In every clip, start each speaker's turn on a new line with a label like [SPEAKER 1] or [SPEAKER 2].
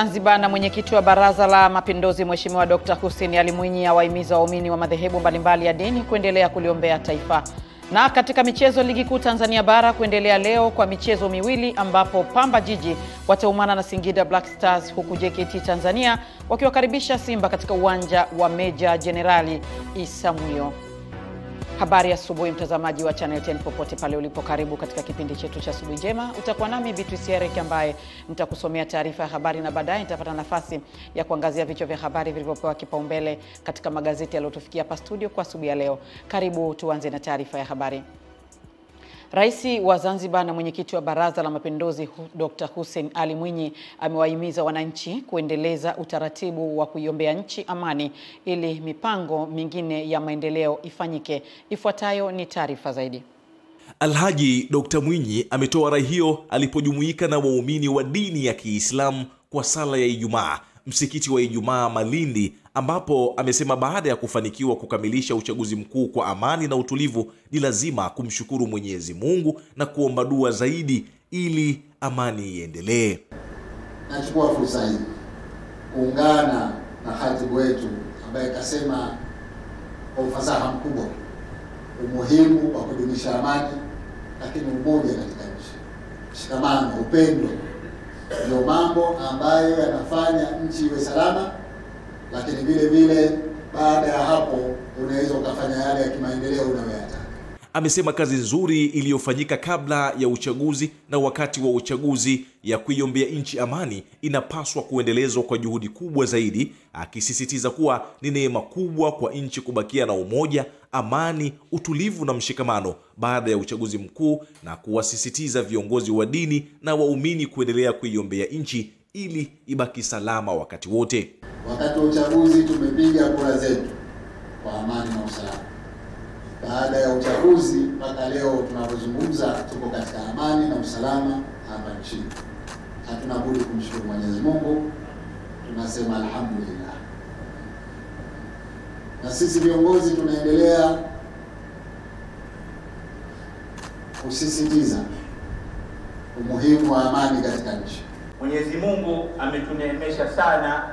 [SPEAKER 1] Zanzibar na mwenyekiti wa Baraza la Mapinduzi Mheshimiwa Dr. Hussein Ali Mwinyi awahimiza waumini wa madhehebu mbalimbali ya dini kuendelea kuliombea taifa. Na katika michezo, ligi kuu Tanzania bara kuendelea leo kwa michezo miwili ambapo Pamba Jiji wataumana na Singida Black Stars, huku JKT Tanzania wakiwakaribisha Simba katika uwanja wa Meja Jenerali Isamuhyo. Habari asubuhi mtazamaji wa Channel 10 popote pale ulipo, karibu katika kipindi chetu cha asubuhi njema. Utakuwa nami Beatrice Eric ambaye nitakusomea taarifa ya habari na baadaye nitapata nafasi ya kuangazia vichwa vya habari vilivyopewa kipaumbele katika magazeti yaliyotufikia hapa studio kwa asubuhi ya leo. Karibu tuanze na taarifa ya habari. Rais wa Zanzibar na mwenyekiti wa Baraza la Mapinduzi Dr. Hussein Ali Mwinyi amewahimiza wananchi kuendeleza utaratibu wa kuiombea nchi amani ili mipango mingine ya maendeleo ifanyike. Ifuatayo ni taarifa zaidi.
[SPEAKER 2] Alhaji Dr. Mwinyi ametoa rai hiyo alipojumuika na waumini wa dini ya Kiislamu kwa sala ya Ijumaa msikiti wa Ijumaa Malindi, ambapo amesema baada ya kufanikiwa kukamilisha uchaguzi mkuu kwa amani na utulivu ni lazima kumshukuru Mwenyezi Mungu na kuomba dua zaidi ili amani iendelee.
[SPEAKER 3] Nachukua fursa hii kuungana na khatibu wetu ambaye kasema kwa ufasaha mkubwa umuhimu wa kudumisha amani, lakini umoja katika nchi, mshikamano, upendo ndio mambo ambayo yanafanya nchi iwe salama, lakini vile vile baada ya hapo unaweza ukafanya yale ya kimaendeleo unayoyataka.
[SPEAKER 2] Amesema kazi nzuri iliyofanyika kabla ya uchaguzi na wakati wa uchaguzi ya kuiombea nchi amani inapaswa kuendelezwa kwa juhudi kubwa zaidi, akisisitiza kuwa ni neema kubwa kwa nchi kubakia na umoja, amani, utulivu na mshikamano baada ya uchaguzi mkuu, na kuwasisitiza viongozi wa dini na waumini kuendelea kuiombea nchi ili ibaki salama wakati wote.
[SPEAKER 3] Wakati wa uchaguzi tumepiga kura zetu kwa amani na usalama. Baada ya uchaguzi mpaka leo tunapozungumza tuko katika amani na usalama hapa nchini. Hatuna budi kumshukuru Mwenyezi Mungu. Tunasema alhamdulillah. Na sisi viongozi tunaendelea kusisitiza umuhimu wa amani katika nchi.
[SPEAKER 4] Mwenyezi Mungu ametuneemesha sana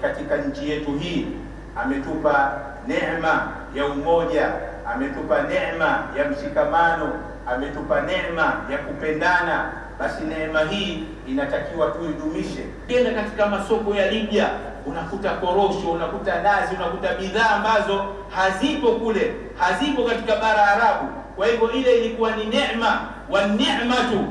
[SPEAKER 4] katika nchi yetu hii. Ametupa neema ya umoja, ametupa neema ya mshikamano, ametupa neema ya kupendana. Basi neema hii inatakiwa tuidumishe. Kenda katika masoko ya Libya unakuta korosho, unakuta nazi, unakuta bidhaa ambazo hazipo kule, hazipo katika bara Arabu. Kwa hivyo ile ilikuwa ni neema, wa ni'matu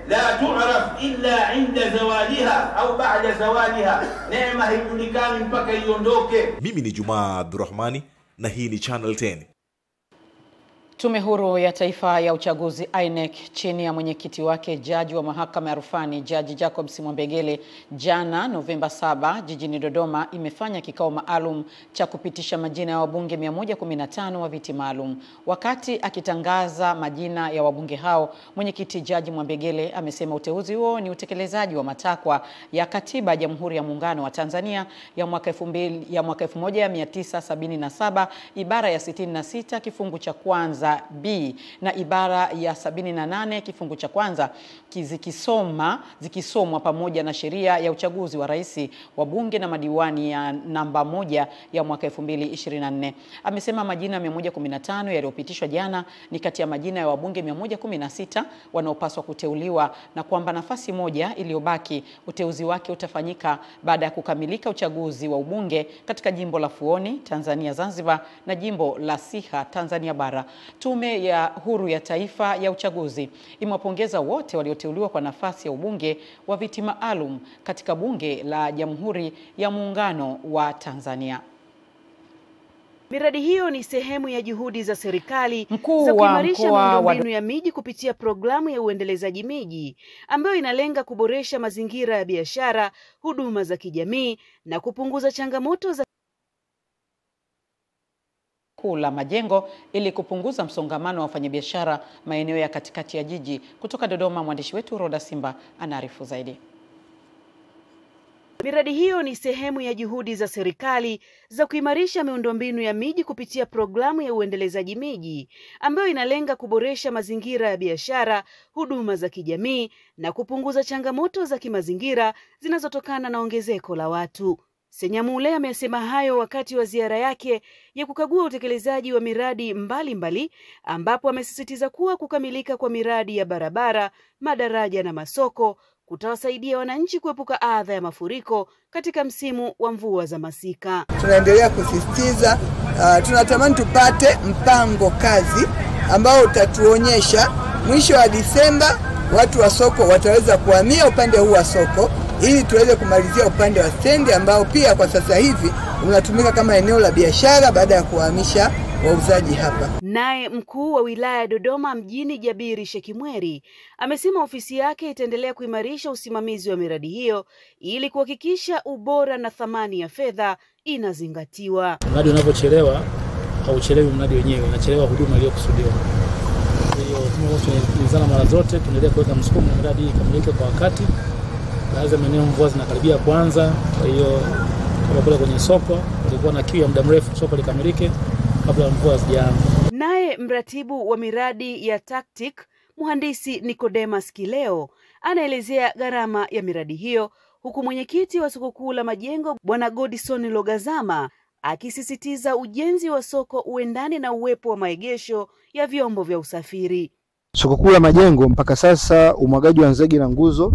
[SPEAKER 4] la tu'raf illa inda zawaliha au ba'da zawaliha. Neema haijulikani mpaka iondoke.
[SPEAKER 2] Mimi ni Juma Abdurrahmani na hii ni Channel 10.
[SPEAKER 1] Tume Huru ya Taifa ya Uchaguzi INEC chini ya mwenyekiti wake Jaji wa Mahakama ya Rufani Jaji Jacob Mwambegele jana Novemba 7 jijini Dodoma imefanya kikao maalum cha kupitisha majina ya wabunge 115 wa viti maalum. Wakati akitangaza majina ya wabunge hao, mwenyekiti Jaji Mwambegele amesema uteuzi huo ni utekelezaji wa matakwa ya Katiba ya Jamhuri ya Muungano wa Tanzania ya mwaka 1977 ibara ya 66 kifungu cha kwanza B na ibara ya 78 kifungu cha kwanza zikisomwa pamoja na sheria ya uchaguzi wa rais, wa bunge na madiwani ya namba 1 ya mwaka 2024. Amesema majina 115 yaliyopitishwa jana ni kati ya majina ya wabunge 116 wanaopaswa kuteuliwa, na kwamba nafasi moja iliyobaki uteuzi wake utafanyika baada ya kukamilika uchaguzi wa ubunge katika jimbo la Fuoni Tanzania Zanzibar na jimbo la Siha Tanzania Bara. Tume ya Huru ya Taifa ya Uchaguzi imewapongeza wote walioteuliwa kwa nafasi ya ubunge wa viti maalum katika Bunge la Jamhuri ya Muungano wa Tanzania.
[SPEAKER 5] Miradi hiyo ni sehemu ya juhudi za serikali za kuimarisha miundombinu ya miji kupitia programu ya uendelezaji miji ambayo inalenga kuboresha mazingira ya biashara, huduma za kijamii na kupunguza changamoto za
[SPEAKER 1] la majengo ili kupunguza msongamano wa wafanyabiashara maeneo ya katikati ya jiji. Kutoka Dodoma, mwandishi wetu Roda Simba anaarifu zaidi.
[SPEAKER 5] Miradi hiyo ni sehemu ya juhudi za serikali za kuimarisha miundombinu ya miji kupitia programu ya uendelezaji miji ambayo inalenga kuboresha mazingira ya biashara, huduma za kijamii na kupunguza changamoto za kimazingira zinazotokana na ongezeko la watu. Senyamule amesema hayo wakati wa ziara yake ya kukagua utekelezaji wa miradi mbalimbali ambapo amesisitiza kuwa kukamilika kwa miradi ya barabara, madaraja na masoko kutawasaidia wananchi kuepuka adha ya mafuriko katika msimu wa mvua za masika.
[SPEAKER 6] Tunaendelea kusisitiza tunatamani tupate mpango kazi ambao utatuonyesha mwisho wa Disemba watu wa soko wataweza kuhamia upande huu wa soko ili tuweze kumalizia upande wa stendi ambao pia kwa sasa hivi unatumika kama eneo la biashara baada ya kuhamisha wauzaji hapa.
[SPEAKER 5] Naye mkuu wa wilaya ya Dodoma mjini Jabiri Shekimweri amesema ofisi yake itaendelea kuimarisha usimamizi wa miradi hiyo ili kuhakikisha ubora na thamani ya fedha inazingatiwa.
[SPEAKER 7] Mradi unapochelewa hauchelewi mradi wenyewe, unachelewa huduma iliyokusudiwa. Hiyo tunaweza mara zote tunaendelea kuweka msukumo mradi ikamilike kwa wakati. Baadhi ya maeneo mvua zinakaribia kwanza, kwa hiyo kama kule kwenye soko kulikuwa na kiu ya muda mrefu soko likamilike kabla mvua hazijaanza.
[SPEAKER 5] Naye mratibu wa miradi ya TACTIC mhandisi Nicodemus Kileo anaelezea gharama ya miradi hiyo, huku mwenyekiti wa soko kuu la Majengo Bwana Godison Logazama akisisitiza ujenzi wa soko uendane na uwepo wa maegesho ya vyombo vya usafiri.
[SPEAKER 8] Soko kuu la Majengo mpaka sasa umwagaji wa nzege na nguzo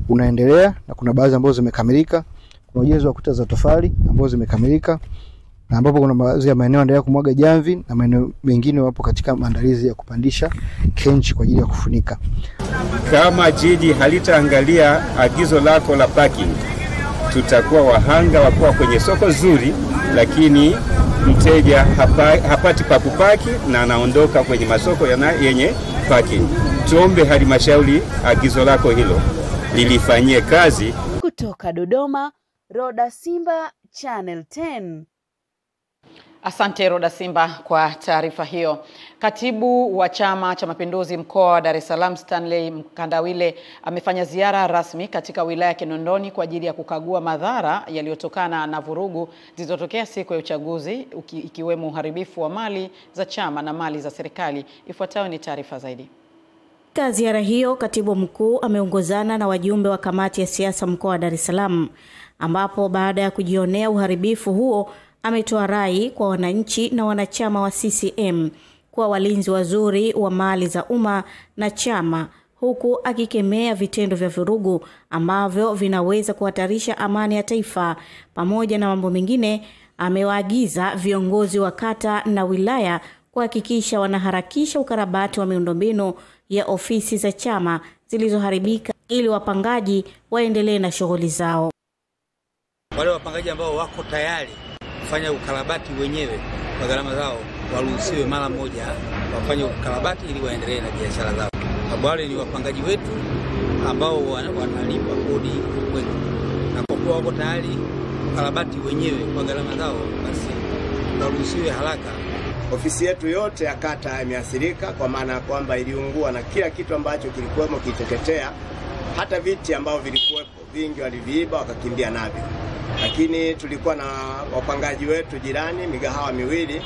[SPEAKER 8] unaendelea na kuna baadhi ambazo zimekamilika. Kuna ujenzi wa kuta za tofali ambazo zimekamilika na ambapo kuna baadhi ya maeneo yanaendelea kumwaga jamvi na maeneo mengine wapo katika maandalizi ya kupandisha kenchi kwa ajili ya kufunika.
[SPEAKER 9] Kama jiji halitaangalia agizo lako la parking, tutakuwa wahanga wa kuwa kwenye soko zuri lakini mteja hapati pa kupaki na anaondoka kwenye masoko yenye parking. Tuombe halmashauri agizo lako hilo lilifanyie kazi.
[SPEAKER 5] Kutoka Dodoma, Roda Simba, Channel 10.
[SPEAKER 1] Asante Roda Simba kwa taarifa hiyo. Katibu wa Chama cha Mapinduzi mkoa wa Dar es Salaam Stanley Mkandawile amefanya ziara rasmi katika wilaya ya Kinondoni kwa ajili ya kukagua madhara yaliyotokana na vurugu zilizotokea siku ya uchaguzi ikiwemo uharibifu wa mali za chama na mali za serikali. Ifuatayo ni taarifa zaidi.
[SPEAKER 10] Katika ziara hiyo, katibu mkuu ameongozana na wajumbe wa kamati ya siasa mkoa wa Dar es Salaam ambapo baada ya kujionea uharibifu huo ametoa rai kwa wananchi na wanachama wa CCM kuwa walinzi wazuri wa mali za umma na chama, huku akikemea vitendo vya vurugu ambavyo vinaweza kuhatarisha amani ya taifa. Pamoja na mambo mengine, amewaagiza viongozi wa kata na wilaya kuhakikisha wanaharakisha ukarabati wa miundombinu ya ofisi za chama zilizoharibika ili wapangaji waendelee na shughuli zao.
[SPEAKER 11] Wale wapangaji ambao wako tayari kufanya ukarabati wenyewe kwa gharama zao waruhusiwe mara moja wafanye ukarabati ili waendelee na biashara zao. Wale ni wapangaji wetu ambao wanalipa kodi kwetu, na kwa kuwa wako tayari ukarabati wenyewe kwa gharama zao, basi waruhusiwe haraka.
[SPEAKER 12] Ofisi yetu yote ya kata imeathirika kwa maana ya kwamba iliungua na kila kitu ambacho kilikuwemo kiteketea. Hata viti ambao vilikuwepo vingi waliviiba wakakimbia navyo. Lakini tulikuwa na wapangaji wetu jirani migahawa miwili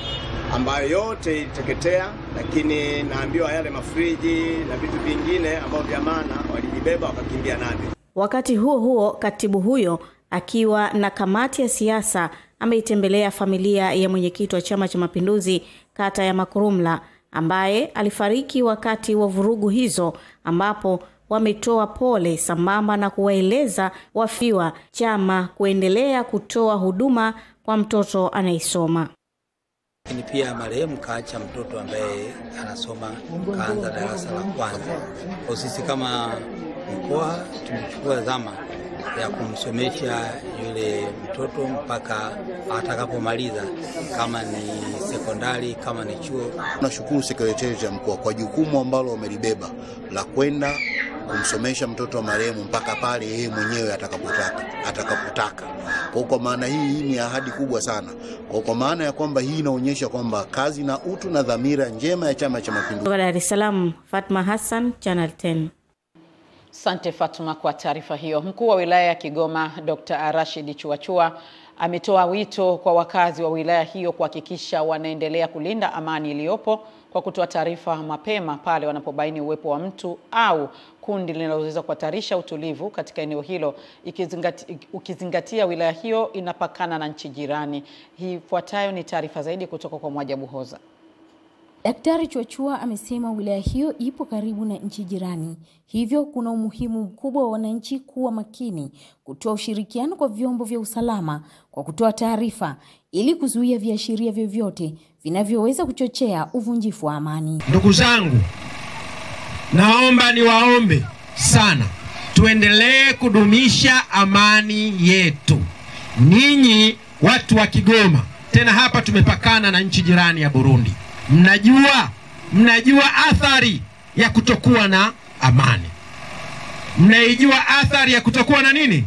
[SPEAKER 12] ambayo yote iliteketea, lakini naambiwa yale mafriji na vitu vingine ambao vya maana walivibeba wakakimbia navyo.
[SPEAKER 10] Wakati huo huo, katibu huyo akiwa na kamati ya siasa ameitembelea familia ya mwenyekiti wa Chama cha Mapinduzi kata ya Makurumla ambaye alifariki wakati wa vurugu hizo, ambapo wametoa pole sambamba na kuwaeleza wafiwa chama kuendelea kutoa huduma kwa mtoto anayesoma.
[SPEAKER 11] Lakini pia marehemu kaacha mtoto ambaye anasoma kaanza darasa la kwanza. Kwa sisi kama mkoa tumechukua dhama ya kumsomesha yule mtoto mpaka atakapomaliza, kama ni sekondari, kama ni chuo.
[SPEAKER 13] Tunashukuru sekretarieti ya mkoa kwa jukumu ambalo wamelibeba la kwenda kumsomesha mtoto wa marehemu mpaka pale yeye mwenyewe atakapotaka. Kwa maana hii ni ahadi kubwa sana. Kwa maana ya kwamba hii inaonyesha kwamba kazi na utu na dhamira njema ya Chama cha Mapinduzi.
[SPEAKER 10] Dar es Salaam, Fatma Hassan, Channel 10.
[SPEAKER 1] Asante Fatuma kwa taarifa hiyo. Mkuu wa wilaya ya Kigoma Dr. Rashid Chuachua ametoa wito kwa wakazi wa wilaya hiyo kuhakikisha wanaendelea kulinda amani iliyopo kwa kutoa taarifa mapema pale wanapobaini uwepo wa mtu au kundi linaloweza kuhatarisha utulivu katika eneo hilo, ukizingatia wilaya hiyo inapakana na nchi jirani. Hii fuatayo ni taarifa zaidi kutoka kwa Mwajabu Hoza.
[SPEAKER 14] Daktari Chuachua amesema wilaya hiyo ipo karibu na nchi jirani, hivyo kuna umuhimu mkubwa wa wananchi kuwa makini, kutoa ushirikiano kwa vyombo vya usalama kwa kutoa taarifa ili kuzuia viashiria vyovyote vinavyoweza kuchochea uvunjifu wa amani.
[SPEAKER 15] Ndugu zangu, naomba niwaombe sana tuendelee kudumisha amani yetu. Ninyi watu wa Kigoma, tena hapa tumepakana na nchi jirani ya Burundi. Mnajua athari ya kutokuwa na amani. Mnaijua athari ya kutokuwa na nini?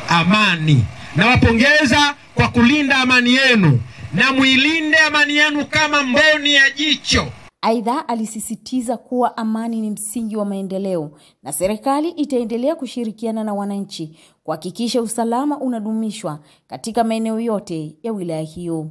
[SPEAKER 15] Amani. Nawapongeza kwa kulinda amani yenu, na muilinde amani yenu kama mboni ya jicho.
[SPEAKER 14] Aidha, alisisitiza kuwa amani ni msingi wa maendeleo na serikali itaendelea kushirikiana na wananchi kuhakikisha usalama unadumishwa katika maeneo yote ya wilaya hiyo.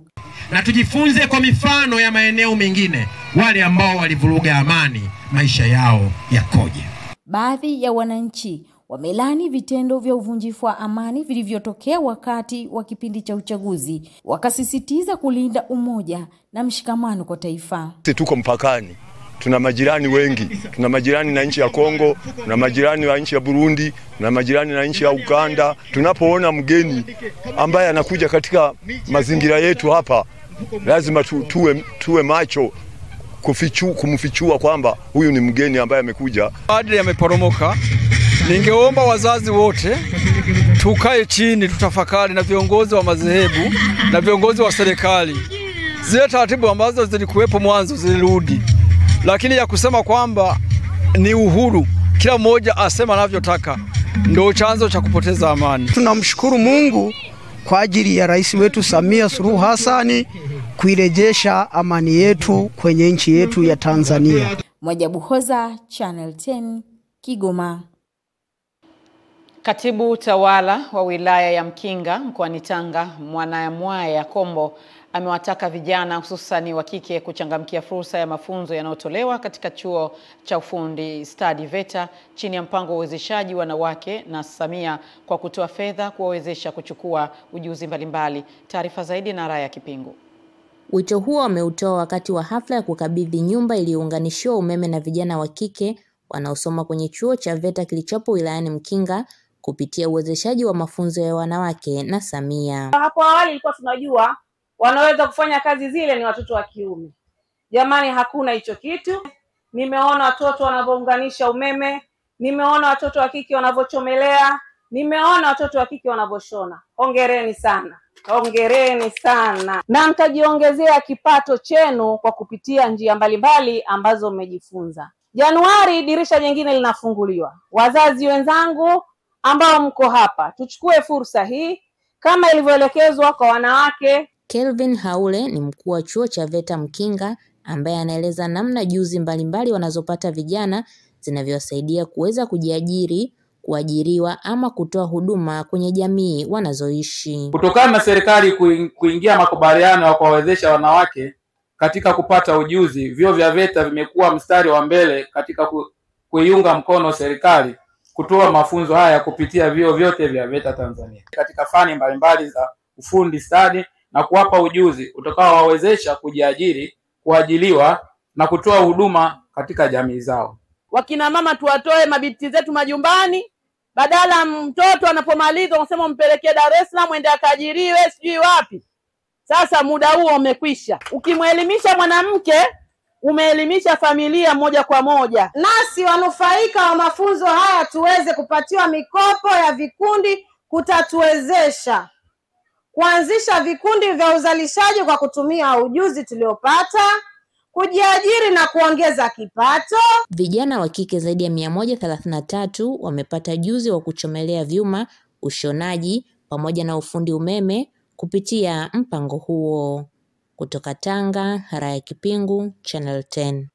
[SPEAKER 15] Na tujifunze kwa mifano ya maeneo mengine, wale ambao walivuruga amani maisha yao yakoje.
[SPEAKER 14] Baadhi ya wananchi wamelani vitendo vya uvunjifu wa amani vilivyotokea wakati wa kipindi cha uchaguzi, wakasisitiza kulinda umoja na mshikamano kwa taifa.
[SPEAKER 16] Sisi tuko mpakani, tuna majirani wengi, tuna majirani na nchi ya Kongo, tuna majirani wa nchi ya Burundi, tuna majirani na nchi ya Uganda. Tunapoona mgeni ambaye anakuja katika mazingira yetu hapa, lazima tuwe macho kumfichua kwamba huyu ni mgeni ambaye amekuja.
[SPEAKER 17] Maadili yameporomoka. Ningeomba wazazi wote tukae chini, tutafakari na viongozi wa madhehebu na viongozi wa serikali. Zile taratibu ambazo zilikuwepo mwanzo zirudi. Lakini ya kusema kwamba ni uhuru, kila mmoja asema anavyotaka, ndio chanzo cha kupoteza amani.
[SPEAKER 18] Tunamshukuru Mungu kwa ajili ya rais wetu Samia Suluhu Hassan kuirejesha amani yetu kwenye nchi yetu ya Tanzania.
[SPEAKER 14] Mwajabu Hoza, Channel 10, Kigoma.
[SPEAKER 1] Katibu tawala wa wilaya ya Mkinga mkoani Tanga, Mwanayamwaya Kombo, amewataka vijana hususani wa kike kuchangamkia fursa ya mafunzo yanayotolewa katika chuo cha ufundi stadi VETA chini ya mpango wa uwezeshaji wanawake na Samia kwa kutoa fedha kuwawezesha kuchukua ujuzi mbalimbali. Taarifa zaidi na Raya Kipingu.
[SPEAKER 19] Wito huo ameutoa wakati wa hafla ya kukabidhi nyumba iliyounganishiwa umeme na vijana wa kike wanaosoma kwenye chuo cha VETA kilichopo wilayani Mkinga kupitia uwezeshaji wa mafunzo ya wanawake na Samia.
[SPEAKER 20] Hapo awali ilikuwa tunajua wanaweza kufanya kazi zile ni watoto wa kiume. Jamani, hakuna hicho kitu. Nimeona watoto wanavyounganisha umeme, nimeona watoto wa kike wanavyochomelea, nimeona watoto wa kike wanavyoshona. Hongereni sana. Hongereni sana. Na mtajiongezea kipato chenu kwa kupitia njia mbalimbali ambazo mmejifunza. Januari dirisha jingine linafunguliwa. Wazazi wenzangu ambao mko hapa, tuchukue fursa hii kama ilivyoelekezwa kwa wanawake.
[SPEAKER 19] Kelvin Haule ni mkuu wa chuo cha VETA Mkinga ambaye anaeleza namna juzi mbalimbali wanazopata vijana zinavyowasaidia kuweza kujiajiri, kuajiriwa ama kutoa huduma kwenye jamii wanazoishi.
[SPEAKER 21] Kutokana na serikali kuingia makubaliano ya kuwawezesha wanawake katika kupata ujuzi, vyuo vya VETA vimekuwa mstari wa mbele katika kuiunga mkono serikali kutoa mafunzo haya kupitia vyuo vyote vya VETA Tanzania katika fani mbalimbali za ufundi stadi na kuwapa ujuzi utakao wawezesha kujiajiri, kuajiliwa na kutoa huduma katika jamii zao.
[SPEAKER 20] Wakina mama tuwatoe mabinti zetu majumbani, badala mtoto anapomaliza unasema mpelekee Dar es Salaam ende akaajiriwe sijui wapi. Sasa muda huo umekwisha. Ukimwelimisha mwanamke, umeelimisha familia moja kwa moja.
[SPEAKER 22] Nasi wanufaika wa mafunzo haya tuweze kupatiwa mikopo ya vikundi, kutatuwezesha kuanzisha vikundi vya uzalishaji kwa kutumia ujuzi tuliopata, kujiajiri na kuongeza kipato.
[SPEAKER 19] Vijana wa kike zaidi ya 133 wamepata ujuzi wa kuchomelea vyuma, ushonaji pamoja na ufundi umeme kupitia mpango huo. Kutoka Tanga, Raya Kipingu, Channel 10.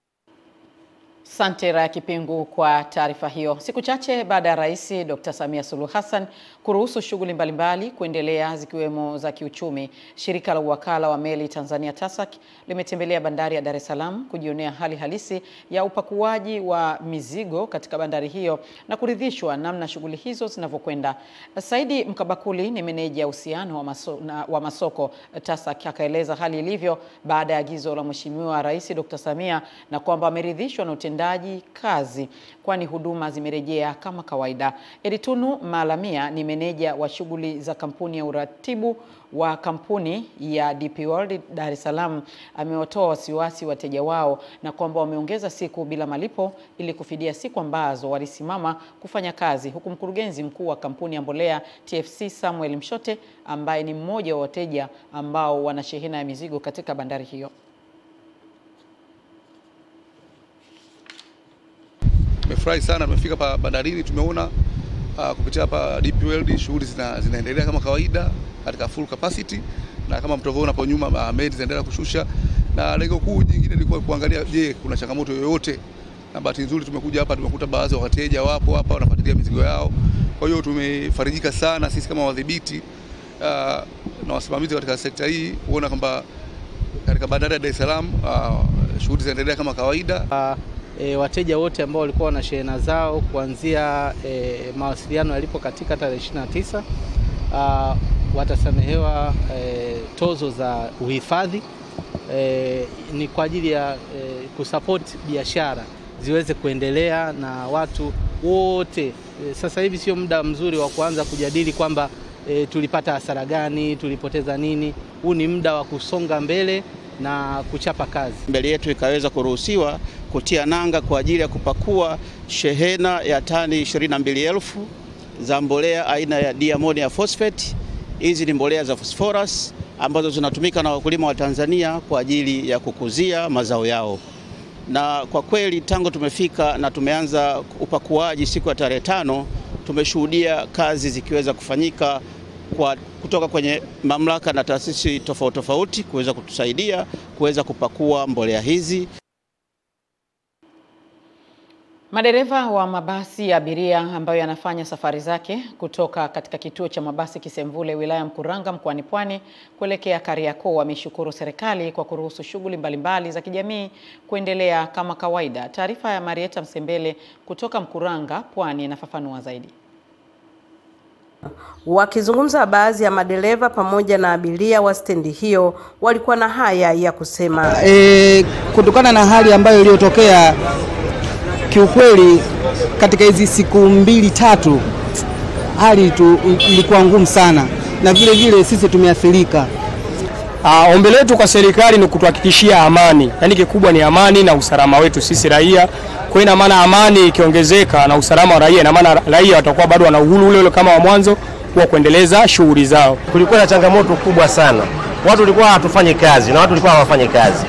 [SPEAKER 1] Asante Raya Kipingu kwa taarifa hiyo. Siku chache baada ya Rais Dr. Samia Suluhu Hassan kuruhusu shughuli mbalimbali kuendelea zikiwemo za kiuchumi, shirika la uwakala wa meli Tanzania TASAC limetembelea bandari ya Dar es Salaam kujionea hali halisi ya upakuaji wa mizigo katika bandari hiyo na kuridhishwa namna shughuli hizo zinavyokwenda. Saidi Mkabakuli ni meneja uhusiano wa masoko TASAC, akaeleza hali ilivyo baada ya agizo la Mheshimiwa Rais Dr. Samia na kwamba ameridhishwa na utendaji kazi kwani huduma zimerejea kama kawaida. Eritunu Malamia ni meneja wa shughuli za kampuni ya uratibu wa kampuni ya DP World Dar es Salaam, amewatoa wasiwasi wateja wao na kwamba wameongeza siku bila malipo ili kufidia siku ambazo walisimama kufanya kazi, huku mkurugenzi mkuu wa kampuni ya mbolea TFC Samuel Mshote ambaye ni mmoja wa wateja ambao wana shehena ya mizigo katika bandari hiyo.
[SPEAKER 3] Tumefurahi sana, tumefika pa bandarini, tumeona kupitia hapa DP World shughuli zinaendelea kama kawaida katika full capacity, na kama mtavyoona hapo nyuma meli zinaendelea kushusha, na lengo kuu jingine lilikuwa kuangalia je, kuna changamoto yoyote. Na bahati nzuri tumekuja hapa tumekuta baadhi ya wateja wapo hapa wanafuatilia mizigo yao. Kwa hiyo tumefarijika sana sisi kama wadhibiti na wasimamizi katika sekta hii kuona kwamba katika bandari ya Dar es Salaam shughuli zinaendelea kama kawaida.
[SPEAKER 4] Wateja wote ambao walikuwa na shehena zao kuanzia mawasiliano yalipo katika tarehe 29 watasamehewa tozo za uhifadhi. Ni kwa ajili ya kusupport biashara ziweze kuendelea na watu wote. Sasa hivi sio muda mzuri wa kuanza kujadili kwamba tulipata hasara gani, tulipoteza nini. Huu ni muda wa kusonga mbele na kuchapa kazi.
[SPEAKER 23] Mbele yetu ikaweza kuruhusiwa kutia nanga kwa ajili ya kupakua shehena ya tani 22,000 za mbolea aina ya diammonium phosphate. Hizi ni mbolea za phosphorus ambazo zinatumika na wakulima wa Tanzania kwa ajili ya kukuzia mazao yao. Na kwa kweli tangu tumefika na tumeanza upakuaji siku ya tarehe 5, tumeshuhudia kazi zikiweza kufanyika kutoka kwenye mamlaka na taasisi tofauti tofauti kuweza kutusaidia kuweza kupakua mbolea hizi.
[SPEAKER 1] Madereva wa mabasi ya abiria ambayo yanafanya safari zake kutoka katika kituo cha mabasi Kisemvule wilaya Mkuranga mkoani Pwani kuelekea Kariakoo wameshukuru serikali kwa kuruhusu shughuli mbalimbali za kijamii kuendelea kama kawaida. Taarifa ya Marieta Msembele kutoka Mkuranga Pwani inafafanua zaidi.
[SPEAKER 24] Wakizungumza, baadhi ya madereva pamoja na abiria wa stendi hiyo walikuwa na haya ya kusema.
[SPEAKER 25] Kutokana na hali ambayo iliyotokea, kiukweli katika hizi siku 2-3 hali ilikuwa ngumu sana, na vile vile sisi tumeathirika.
[SPEAKER 26] Ombi letu kwa serikali ni kutuhakikishia amani. Yaani kikubwa ni amani na usalama wetu sisi raia. Kwa ina maana amani ikiongezeka na usalama wa raia, na maana raia watakuwa bado wana uhuru ule kama wa mwanzo wa kuendeleza shughuli zao.
[SPEAKER 27] Kulikuwa na changamoto kubwa sana. Watu walikuwa hawafanye kazi na watu walikuwa hawafanye kazi.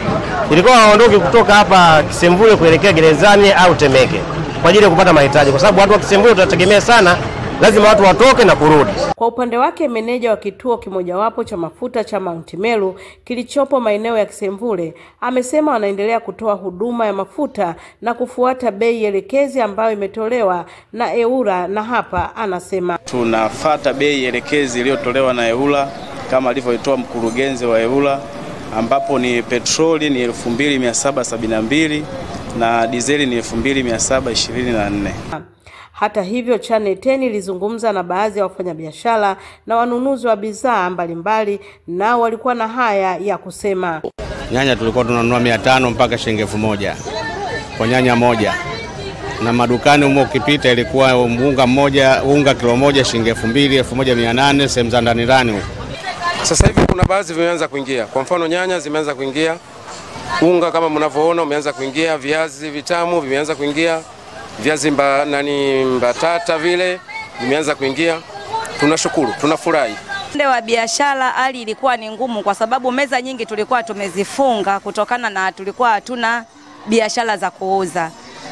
[SPEAKER 27] Ilikuwa waondoke kutoka hapa Kisemvule kuelekea Gerezani au Temeke kwa ajili ya kupata mahitaji, kwa sababu watu wa Kisemvule tutategemea sana, lazima watu watoke na kurudi.
[SPEAKER 24] Kwa upande wake, meneja wa kituo kimojawapo cha mafuta cha Mount Meru kilichopo maeneo ya Kisemvule amesema wanaendelea kutoa huduma ya mafuta na kufuata bei elekezi ambayo imetolewa na EWURA, na hapa anasema
[SPEAKER 28] tunafuata bei elekezi iliyotolewa na EWURA kama alivyoitoa mkurugenzi wa EWURA, ambapo ni petroli ni 2772 na dizeli ni 2724.
[SPEAKER 24] Hata hivyo, Channel 10 ilizungumza na baadhi ya wafanyabiashara na wanunuzi wa bidhaa mbalimbali, nao walikuwa na haya ya kusema.
[SPEAKER 29] Nyanya tulikuwa tunanunua 500 mpaka shilingi 1000 kwa nyanya moja, na madukani humo ukipita ilikuwa unga kilo moja shilingi 2000, 1800 sehemu za ndani huko.
[SPEAKER 30] Sasa hivi kuna baadhi vimeanza kuingia. Kwa mfano nyanya zimeanza kuingia, unga kama mnavyoona umeanza kuingia, viazi vitamu vimeanza kuingia, viazi mbatata vile vimeanza kuingia. Tunashukuru, tunafurahi.
[SPEAKER 31] Upande wa biashara hali ilikuwa ni ngumu kwa sababu meza nyingi tulikuwa tumezifunga kutokana na tulikuwa hatuna biashara za kuuza.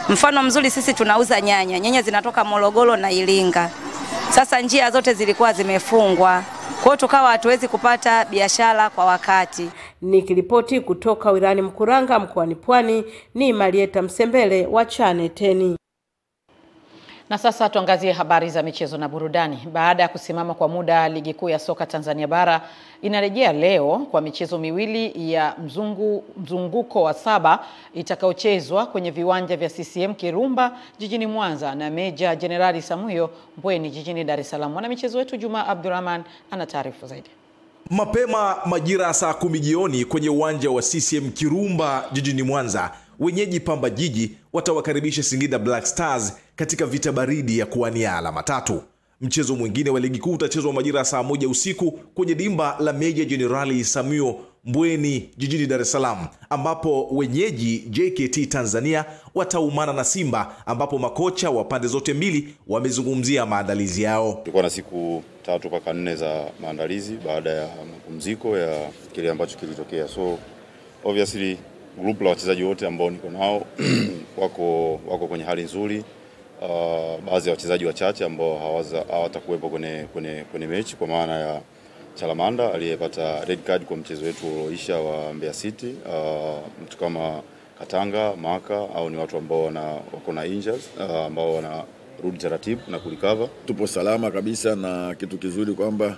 [SPEAKER 31] Mfano mzuri, sisi tunauza nyanya zinatoka Morogoro na Iringa. Sasa njia zote zilikuwa zimefungwa. Kwa hiyo tukawa hatuwezi kupata biashara kwa wakati.
[SPEAKER 24] Nikiripoti kutoka wilayani Mkuranga mkoani Pwani, ni Marieta Msembele wa Channel 10.
[SPEAKER 1] Na sasa tuangazie habari za michezo na burudani. Baada ya kusimama kwa muda, ligi kuu ya soka Tanzania bara inarejea leo kwa michezo miwili ya mzunguko wa 7 itakaochezwa kwenye viwanja vya CCM Kirumba jijini Mwanza na Meja Jenerali Samuyo Mbweni jijini Dar es Salaam. Mwana michezo wetu Juma Abdurrahman ana taarifa zaidi.
[SPEAKER 2] Mapema majira saa 10 jioni kwenye uwanja wa CCM Kirumba jijini Mwanza, wenyeji Pamba Jiji watawakaribisha Singida Black Stars katika vita baridi ya kuwania alama 3. Mchezo mwingine wa ligi kuu utachezwa majira saa 1 usiku kwenye dimba la Meja Jenerali Samuyo Mbweni jijini Dar es Salaam, ambapo wenyeji JKT Tanzania wataumana na Simba, ambapo makocha wa pande zote mbili wamezungumzia maandalizi yao.
[SPEAKER 5] Tulikuwa na siku 3 mpaka 4 za maandalizi baada ya mapumziko ya kile ambacho kilitokea. So obviously group la wachezaji wote ambao niko nao wako kwenye hali nzuri. Baadhi ya wachezaji wachache ambao hawatakuwepo kwenye mechi, kwa maana ya Chalamanda aliyepata red card kwa mchezo wetu ulioisha wa Mbeya City, mtu kama Katanga, Maka, au ni watu ambao wako na injuries ambao wanarudi taratibu na kurecover.
[SPEAKER 6] Tupo salama kabisa, na kitu kizuri kwamba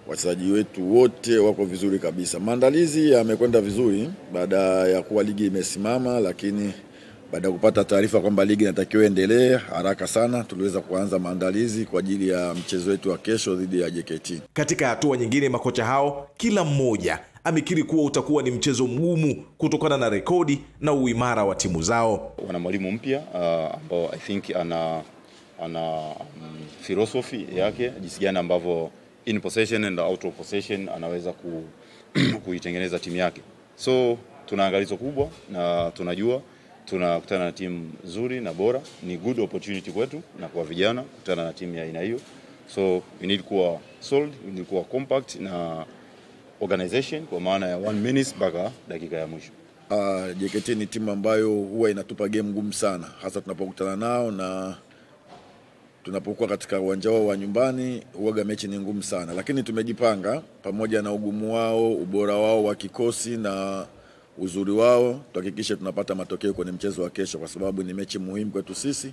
[SPEAKER 6] wachezaji wetu wote wako vizuri kabisa. Maandalizi yamekwenda vizuri baada ya kuwa ligi imesimama, lakini baada ya kupata taarifa kwamba ligi inatakiwa endelee haraka sana, tuliweza kuanza maandalizi kwa ajili ya mchezo wetu wa kesho dhidi ya JKT.
[SPEAKER 2] Katika hatua nyingine, makocha hao kila mmoja amekiri kuwa utakuwa ni mchezo mgumu kutokana na rekodi na uimara wa timu zao.
[SPEAKER 5] Wana mwalimu mpya ambao I think ana philosophy yake, jinsi gani ambavyo in possession and out of possession anaweza kuitengeneza timu yake. So tuna angalizo kubwa na tunajua tunakutana na timu nzuri na bora. Ni good opportunity kwetu na kwa vijana kukutana na timu ya aina hiyo. So we need kuwa solid, we need kuwa compact na organization, kwa maana ya 1 minute mpaka dakika ya mwisho.
[SPEAKER 6] JKT ni timu ambayo huwa inatupa game ngumu sana, hasa tunapokutana nao na tunapokuwa katika uwanja wao wa nyumbani. Huaga mechi ni ngumu sana, lakini tumejipanga pamoja na ugumu wao, ubora wao wa kikosi na uzuri wao, tuhakikishe tunapata matokeo kwenye mchezo wa kesho, kwa sababu ni mechi muhimu kwetu sisi.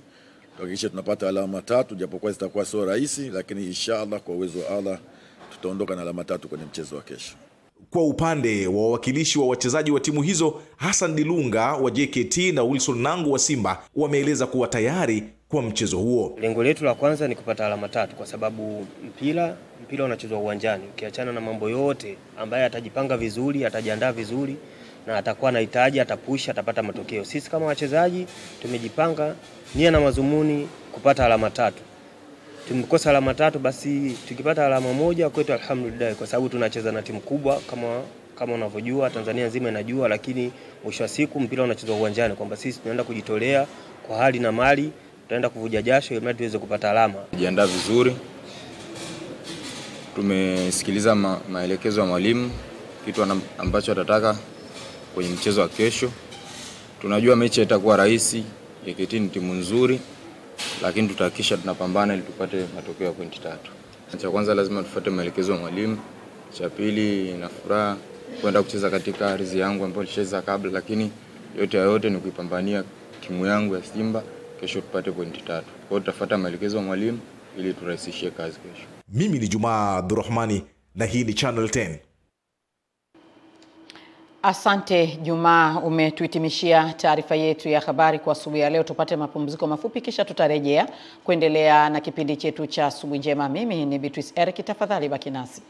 [SPEAKER 6] Tuhakikishe tunapata alama 3, japokuwa zitakuwa sio rahisi, lakini inshallah kwa uwezo wa Allah tutaondoka na alama 3 kwenye mchezo wa kesho.
[SPEAKER 2] Kwa upande wa wawakilishi wa wachezaji wa timu hizo, Hassan Dilunga wa JKT na Wilson Nangu wa Simba wameeleza kuwa tayari kwa mchezo huo.
[SPEAKER 26] Lengo letu la kwanza ni kupata alama 3, kwa sababu mpira unachezwa uwanjani. Ukiachana na mambo yote, ambaye atajipanga vizuri, atajiandaa vizuri na atakuwa anahitaji, atapusha, atapata matokeo. Sisi kama wachezaji tumejipanga nia na mazumuni kupata alama 3. Tumekosa alama 3, basi tukipata alama 1 kwetu alhamdulillah, kwa sababu tunacheza na timu kubwa kama unavyojua, Tanzania nzima inajua. Lakini mwisho wa siku mpira unachezwa uwanjani, kwamba sisi tunaenda kujitolea kwa hali na mali, tutaenda kuvuja jasho ili tuweze kupata alama.
[SPEAKER 7] Tujiandaa vizuri, tumesikiliza maelekezo ya mwalimu, kitu ambacho atataka kwenye mchezo wa kesho. Tunajua mechi itakuwa rahisi, JKT ni timu nzuri, lakini tutahakikisha tunapambana ili tupate matokeo ya pointi 3. Cha kwanza lazima tufuate maelekezo ya mwalimu. Cha pili, na furaha kwenda kucheza katika ardhi yangu ambayo nilicheza kabla, lakini yote ni kuipambania timu yangu ya Simba kesho tupate pointi 3. Kwa hiyo tutafuata maelekezo ya mwalimu ili turahisishie kazi kesho.
[SPEAKER 2] Mimi ni Juma Abdurrahmani na hii ni Channel 10.
[SPEAKER 1] Asante Juma, umetuhitimishia taarifa yetu ya habari kwa asubuhi ya leo. Tupate mapumziko mafupi kisha tutarejea kuendelea na kipindi chetu cha asubuhi njema. Mimi ni Beatrice Eric, tafadhali baki nasi.